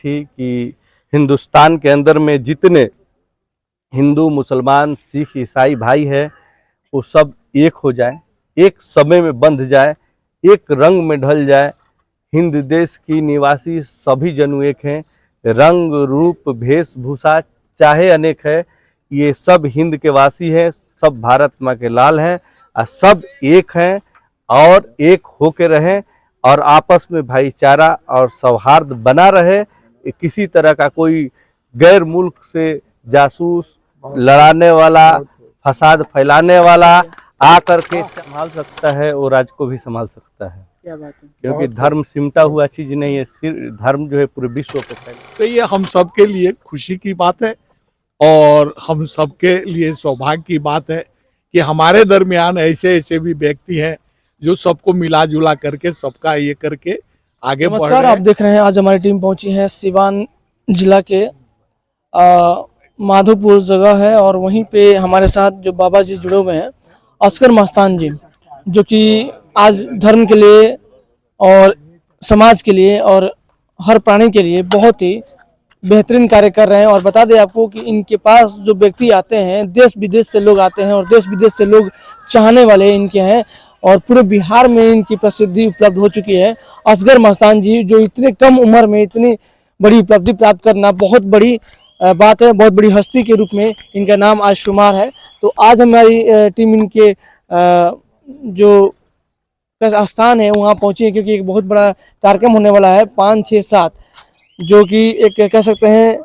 थी कि हिंदुस्तान के अंदर में जितने हिंदू, मुसलमान, सिख, ईसाई भाई है वो सब एक हो जाए, एक समय में बंध जाए, एक रंग में ढल जाए। हिंद देश की निवासी सभी जनु एक हैं। रंग रूप वेशभूषा चाहे अनेक है, ये सब हिंद के वासी हैं, सब भारत माँ के लाल हैं और सब एक हैं और एक होके रहें और आपस में भाईचारा और सौहार्द बना रहे। किसी तरह का कोई गैर मुल्क से जासूस, लड़ाने वाला, फसाद फैलाने वाला आकर के संभाल सकता है और राज्य को भी संभाल सकता है। क्या बात है। क्योंकि धर्म सिमटा हुआ चीज नहीं है, सिर्फ धर्म जो है पूरे विश्व पे फैला। तो ये हम सबके लिए खुशी की बात है और हम सबके लिए सौभाग्य की बात है कि हमारे दरमियान ऐसे ऐसे भी व्यक्ति हैं जो सबको मिला जुला करके सबका ये करके आगे बढ़ नमस्कार, रहे आप हैं। देख रहे हैं आज हमारी टीम पहुंची है सिवान जिला के माधोपुर जगह है और वहीं पे हमारे साथ जो बाबा जी जुड़े हुए हैं अस्कर मस्तान जी, जो कि आज धर्म के लिए और समाज के लिए और हर प्राणी के लिए बहुत ही बेहतरीन कार्य कर रहे हैं। और बता दें आपको कि इनके पास जो व्यक्ति आते हैं, देश विदेश से लोग आते हैं और देश विदेश से लोग चाहने वाले इनके हैं और पूरे बिहार में इनकी प्रसिद्धि उपलब्ध हो चुकी है। असगर मस्तान जी जो इतने कम उम्र में इतनी बड़ी उपलब्धि प्राप्त करना बहुत बड़ी बात है, बहुत बड़ी हस्ती के रूप में इनका नाम आज शुमार है। तो आज हमारी टीम इनके जो स्थान है वहाँ पहुंची है, क्योंकि एक बहुत बड़ा कार्यक्रम होने वाला है 5, 6, 7, जो कि एक कह सकते हैं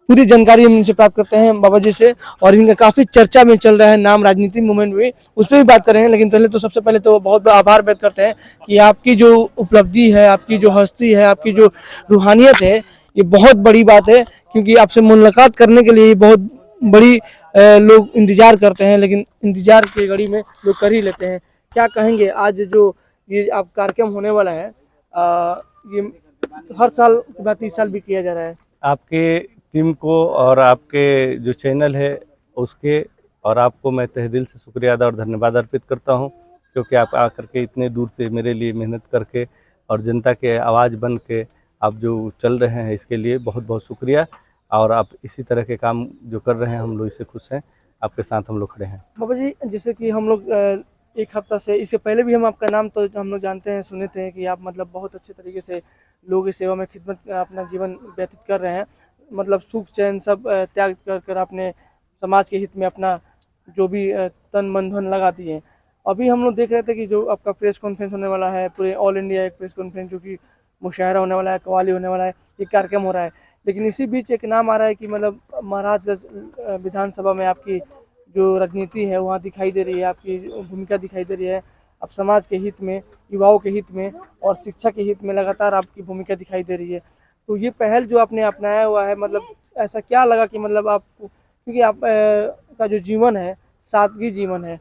पूरी जानकारी हम इनसे प्राप्त करते हैं बाबा जी से। और इनका काफ़ी चर्चा में चल रहा है नाम, राजनीति मूवमेंट में, उस पर भी बात करेंगे। लेकिन पहले तो सबसे पहले तो बहुत बड़ा आभार व्यक्त करते हैं कि आपकी जो उपलब्धि है, आपकी जो हस्ती है, आपकी जो रूहानियत है, ये बहुत बड़ी बात है। क्योंकि आपसे मुलाकात करने के लिए बहुत बड़ी लोग इंतजार करते हैं, लेकिन इंतजार की घड़ी में लोग कर ही लेते हैं। क्या कहेंगे आज जो ये आप कार्यक्रम होने वाला है, ये हर साल के बाद 30 साल भी किया जा रहा है। आपके टीम को और आपके जो चैनल है उसके और आपको मैं तहे दिल से शुक्रिया अदा और धन्यवाद अर्पित करता हूं, क्योंकि आप आकर के इतने दूर से मेरे लिए मेहनत करके और जनता के आवाज़ बन के आप जो चल रहे हैं, इसके लिए बहुत बहुत शुक्रिया। और आप इसी तरह के काम जो कर रहे हैं, हम लोग इससे खुश हैं, आपके साथ हम लोग खड़े हैं। बाबा जी, जैसे कि हम लोग एक हफ्ता से, इससे पहले भी हम आपका नाम तो हम लोग जानते हैं, सुने थे कि आप मतलब बहुत अच्छे तरीके से लोगों की सेवा में खिदमत अपना जीवन व्यतीत कर रहे हैं। मतलब सुख चैन सब त्याग कर आपने समाज के हित में अपना जो भी तन मन धन लगा दिए। अभी हम लोग देख रहे थे कि जो आपका प्रेस कॉन्फ्रेंस होने वाला है, पूरे ऑल इंडिया एक प्रेस कॉन्फ्रेंस, जो कि मुशायरा होने वाला है, कवाली होने वाला है, ये कार्यक्रम हो रहा है। लेकिन इसी बीच एक नाम आ रहा है कि मतलब महाराजगंज विधानसभा में आपकी जो राजनीति है वहाँ दिखाई दे रही है, आपकी भूमिका दिखाई दे रही है। आप समाज के हित में, युवाओं के हित में और शिक्षा के हित में लगातार आपकी भूमिका दिखाई दे रही है। तो ये पहल जो आपने अपनाया हुआ है, मतलब ऐसा क्या लगा कि मतलब आपको, क्योंकि आप का जो जीवन है सादगी जीवन है,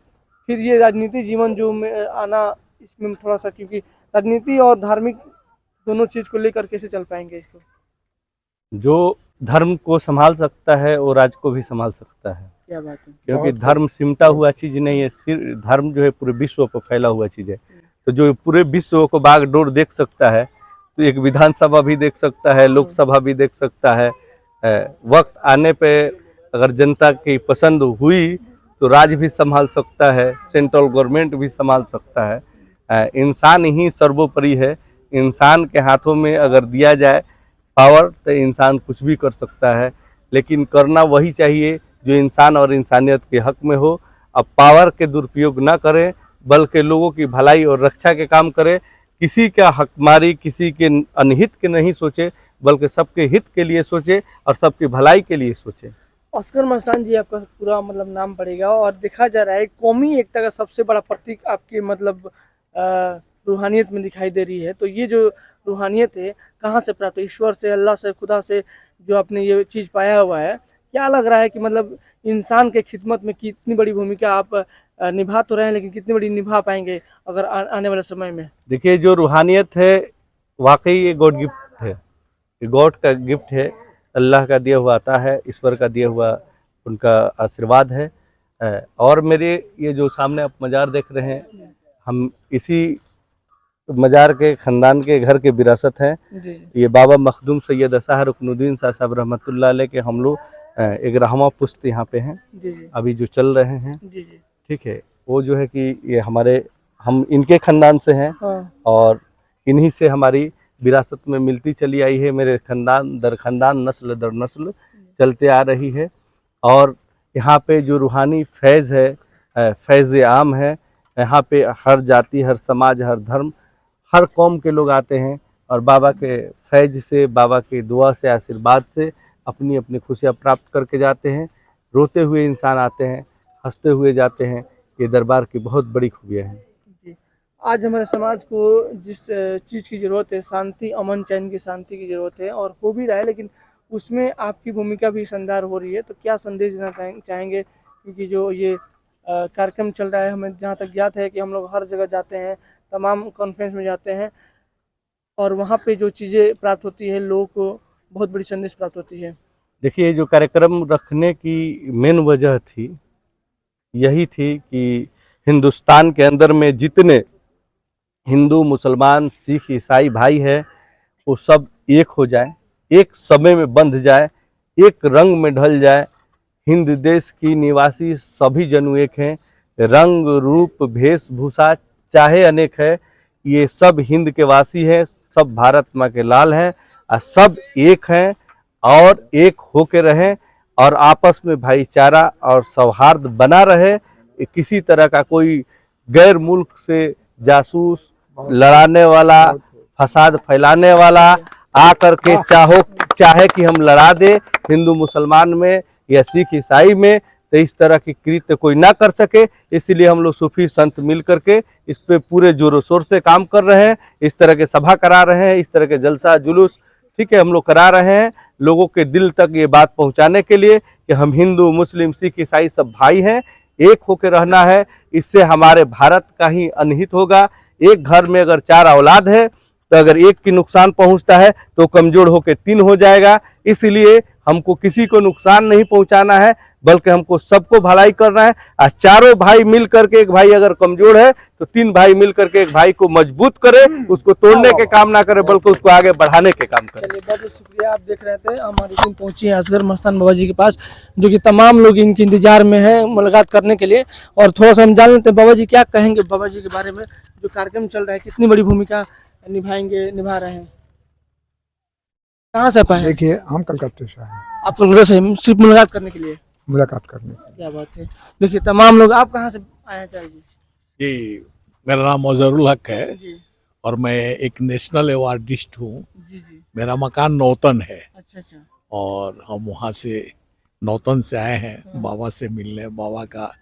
फिर ये राजनीति जीवन जो में आना, इसमें थोड़ा सा, क्योंकि राजनीति और धार्मिक दोनों चीज़ को लेकर कैसे चल पाएंगे इसको? जो धर्म को संभाल सकता है वो राज्य को भी संभाल सकता है। क्या बात है। क्योंकि धर्म सिमटा हुआ चीज नहीं है, सिर्फ धर्म जो है पूरे विश्व पर फैला हुआ चीज है। तो जो पूरे विश्व को बागडोर देख सकता है, तो एक विधानसभा भी देख सकता है, लोकसभा भी देख सकता है। वक्त आने पे अगर जनता की पसंद हुई तो राज्य भी संभाल सकता है, सेंट्रल गवर्नमेंट भी संभाल सकता है। इंसान ही सर्वोपरि है। इंसान के हाथों में अगर दिया जाए पावर तो इंसान कुछ भी कर सकता है, लेकिन करना वही चाहिए जो इंसान और इंसानियत के हक में हो। अब पावर के दुरुपयोग ना करें, बल्कि लोगों की भलाई और रक्षा के काम करें। किसी का हकमारी, किसी के अनहित के नहीं सोचे, बल्कि सबके हित के लिए सोचे और सबकी भलाई के लिए सोचे। अस्कर मस्तान जी आपका पूरा मतलब नाम पड़ेगा और देखा जा रहा है कौमी एकता का सबसे बड़ा प्रतीक आपके मतलब रूहानियत में दिखाई दे रही है। तो ये जो रूहानियत है कहाँ से प्राप्त है? ईश्वर से, अल्लाह से, खुदा से जो आपने ये चीज़ पाया हुआ है, क्या लग रहा है कि मतलब इंसान के खिदमत में कितनी बड़ी भूमिका आप निभा तो रहे हैं, लेकिन कितनी बड़ी निभा पाएंगे अगर आने वाले समय में? देखिए, जो रूहानियत है वाकई ये गॉड गिफ्ट है, ये गॉड का गिफ्ट है, अल्लाह का दिया हुआ आता है, ईश्वर का दिया हुआ उनका आशीर्वाद है। और मेरे ये जो सामने आप मज़ार देख रहे हैं, हम इसी मजार के खानदान के घर के विरासत है। जी ये बाबा मखदूम सैयद असहार रुकनुद्दीन शाह साहब रहमतुल्लाह अलैह के हम लोग 11वां पुश्त यहाँ पे हैं, जी जी अभी जो चल रहे हैं। जी जी। ठीक है, वो जो है कि ये हम इनके खानदान से हैं हाँ और इन्हीं से हमारी विरासत में मिलती चली आई है। मेरे खानदान दर खानदान, नस्ल दर नस्ल चलते आ रही है। और यहाँ पे जो रूहानी फैज़ है, फैज़ आम है, यहाँ पे हर जाति, हर समाज, हर धर्म, हर कौम के लोग आते हैं और बाबा के फैज़ से, बाबा की दुआ से, आशीर्वाद से अपनी अपनी खुशियाँ प्राप्त करके जाते हैं। रोते हुए इंसान आते हैं, हंसते हुए जाते हैं। ये दरबार की बहुत बड़ी खूबियाँ हैं। जी। आज हमारे समाज को जिस चीज़ की ज़रूरत है, शांति, अमन चैन की शांति की ज़रूरत है और हो भी रहा है, लेकिन उसमें आपकी भूमिका भी शानदार हो रही है। तो क्या संदेश देना चाहेंगे? क्योंकि जो ये कार्यक्रम चल रहा है, हमें जहाँ तक ज्ञात है कि हम लोग हर जगह जाते हैं, तमाम कॉन्फ्रेंस में जाते हैं और वहाँ पे जो चीज़ें प्राप्त होती है, लोगों को बहुत बड़ी संदेश प्राप्त होती है। देखिए, जो कार्यक्रम रखने की मेन वजह थी, यही थी कि हिंदुस्तान के अंदर में जितने हिंदू, मुसलमान, सिख, ईसाई भाई है, वो सब एक हो जाए, एक समय में बंध जाए, एक रंग में ढल जाए। हिंद देश की निवासी सभी जनु एक हैं, रंग रूप वेशभूषा चाहे अनेक है, ये सब हिंद के वासी हैं, सब भारत माँ के लाल हैं और सब एक हैं और एक होके रहें और आपस में भाईचारा और सौहार्द बना रहे। किसी तरह का कोई गैर मुल्क से जासूस, लड़ाने वाला, फसाद फैलाने वाला आकर के चाहे कि हम लड़ा दे हिंदू मुसलमान में या सिख ईसाई में, तो इस तरह की कृत्य कोई ना कर सके। इसलिए हम लोग सूफी संत मिल करके इस पे पूरे जोरों शोर से काम कर रहे हैं। इस तरह के सभा करा रहे हैं, इस तरह के जलसा जुलूस, ठीक है, हम लोग करा रहे हैं लोगों के दिल तक ये बात पहुंचाने के लिए कि हम हिंदू, मुस्लिम, सिख, ईसाई सब भाई हैं, एक होकर रहना है। इससे हमारे भारत का ही अनहित होगा। एक घर में अगर 4 औलाद है तो अगर एक की नुकसान पहुंचता है तो कमजोर होकर 3 हो जाएगा। इसलिए हमको किसी को नुकसान नहीं पहुंचाना है, बल्कि हमको सबको भलाई करना है। और चारों भाई मिल करके, एक भाई अगर कमजोर है तो 3 भाई मिल करके एक भाई को मजबूत करे, उसको तोड़ने के काम ना करे बल्कि उसको आगे बढ़ाने के काम करे। चलिए, बहुत बहुत शुक्रिया। आप देख रहे थे हमारी टीम पहुंची है असगर मस्तान बाबा जी के पास, जो कि तमाम लोग इनके इंतजार में हैं मुलाकात करने के लिए। और थोड़ा सा हम जान लेते हैं बाबा जी क्या कहेंगे बाबा जी के बारे में, जो कार्यक्रम चल रहा है, कितनी बड़ी भूमिका निभा रहे हैं। कहाँ से पाए? देखिए, हम कलकत्ते से आए आप कलकत्ता से सिर्फ मुलाकात करने के लिए? मुलाकात करने। क्या बात है। देखिए, तमाम लोग। आप कहाँ से आए हैं चाचा जी? जी, मेरा नाम अजहरुल हक है जी और मैं एक नेशनल अवार्डिस्ट हूँ। जी जी। मेरा मकान नौतन है अच्छा अच्छा। और हम वहाँ से नौतन से आए हैं बाबा से मिलने, बाबा का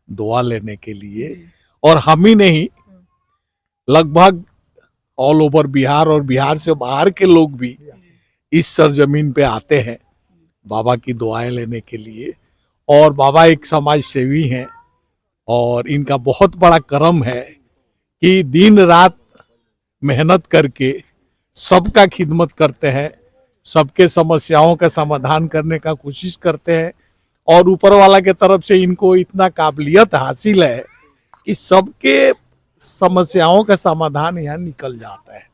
दुआ लेने के लिए। और हम ही नहीं, लगभग ऑल ओवर बिहार और बिहार से बाहर के लोग भी इस सरजमीन पे आते हैं बाबा की दुआएं लेने के लिए। और बाबा एक समाज सेवी हैं और इनका बहुत बड़ा कर्म है कि दिन रात मेहनत करके सबका खिदमत करते हैं, सबके समस्याओं का समाधान करने का कोशिश करते हैं। और ऊपर वाला के तरफ से इनको इतना काबिलियत हासिल है कि सबके समस्याओं का समाधान यहाँ निकल जाता है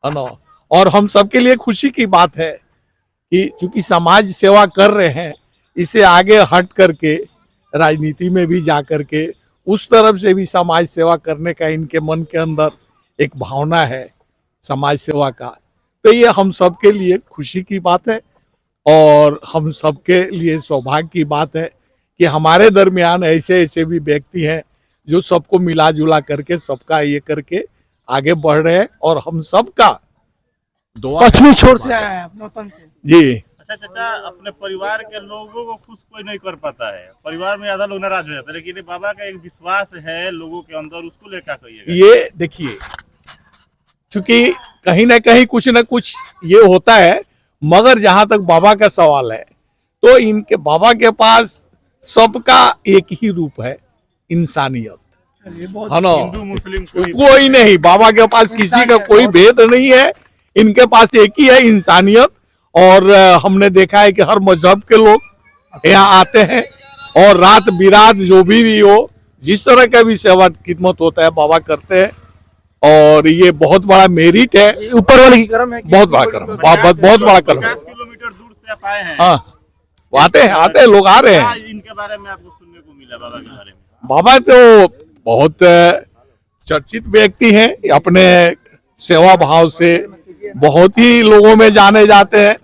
ना। और हम सबके लिए खुशी की बात है कि चूंकि समाज सेवा कर रहे हैं, इसे आगे हट करके राजनीति में भी जा करके उस तरफ से भी समाज सेवा करने का इनके मन के अंदर एक भावना है समाज सेवा का। तो ये हम सबके लिए खुशी की बात है और हम सबके लिए सौभाग्य की बात है कि हमारे दरमियान ऐसे ऐसे भी व्यक्ति हैं जो सबको मिला जुला करके, सबका ये करके आगे बढ़ रहे हैं। और हम सबका दुआ पश्चिमी छोर से आया है, अपने वतन से। जी। अच्छा चाचा, अपने परिवार के लोगों को खुश कोई नहीं कर पाता है, परिवार में आधा लोग नाराज हो जाते हैं, लेकिन बाबा का एक विश्वास है लोगों के अंदर, उसको लेकर क्या कहिएगा? ये देखिए, चूंकि कहीं ना कहीं कुछ ना कुछ ये होता है, मगर जहां तक बाबा का सवाल है तो इनके बाबा के पास सबका एक ही रूप है, इंसानियत, है ना। हिंदू मुस्लिम कोई नहीं, बाबा के पास किसी का कोई भेद नहीं है, इनके पास एक ही है, इंसानियत। और हमने देखा है कि हर मजहब के लोग यहाँ आते हैं और रात बिरात जो भी हो, जिस तरह का भी सेवा खिदमत होता है बाबा करते हैं। और ये बहुत बड़ा मेरिट है, ये ऊपर वाले की करम है कि बहुत बड़ा करम, बहुत बड़ा करम। 50 किलोमीटर दूर से आप आए हैं। हाँ, आते हैं लोग आ रहे क्या हैं। इनके बारे में आपको सुनने को मिला बाबा के बारे में? बाबा तो बहुत चर्चित व्यक्ति हैं, अपने सेवा भाव से बहुत ही लोगों में जाने जाते हैं।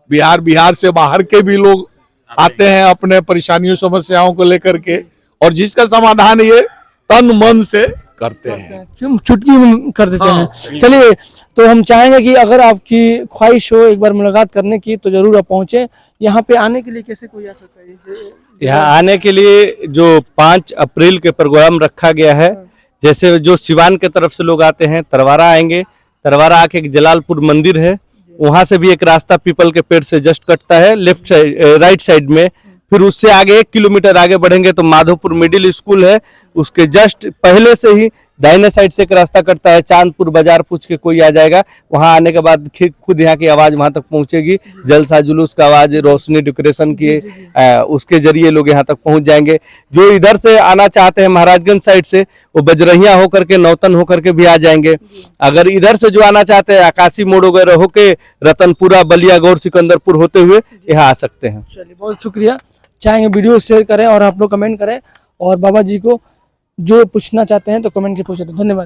बिहार से बाहर के भी लोग आते हैं अपने परेशानियों समस्याओं को लेकर के, और जिसका समाधान ये तन मन से करते हैं। चुटकी में कर देते हैं। चलिए, तो हम चाहेंगे कि अगर आपकी ख्वाहिश हो एक बार मुलाकात करने की तो जरूर आप पहुंचे। यहाँ पे आने के लिए कैसे कोई आ सकता है? यहाँ आने के लिए जो 5 अप्रैल के प्रोग्राम रखा गया है, जैसे जो सिवान के तरफ से लोग आते हैं, तरवारा आएंगे, तरवारा आके एक जलालपुर मंदिर है, वहां से भी एक रास्ता पीपल के पेड़ से जस्ट कटता है लेफ्ट साइड राइट साइड में। फिर उससे आगे 1 किलोमीटर आगे बढ़ेंगे तो माधोपुर मिडिल स्कूल है, उसके जस्ट पहले से ही दाहिने साइड से एक रास्ता कटता है, चांदपुर बाजार पूछ के कोई आ जाएगा। वहां आने के बाद खुद यहाँ की आवाज वहां तक पहुंचेगी, जलसा जुलूस का आवाज, रोशनी डेकोरेशन की उसके जरिए लोग यहाँ तक पहुंच जाएंगे। जो इधर से आना चाहते हैं महाराजगंज साइड से, वो बजरहिया होकर के नौतन होकर के भी आ जाएंगे। अगर इधर से जो आना चाहते हैं आकाशी मोड़ वगैरह होके रतनपुरा, बलिया, गौर सिकंदरपुर होते हुए यहाँ आ सकते हैं। चलिए, बहुत शुक्रिया। चाहेंगे वीडियो शेयर करें और आप लोग कमेंट करें, और बाबा जी को जो पूछना चाहते हैं तो कमेंट से पूछ सकते हैं। धन्यवाद।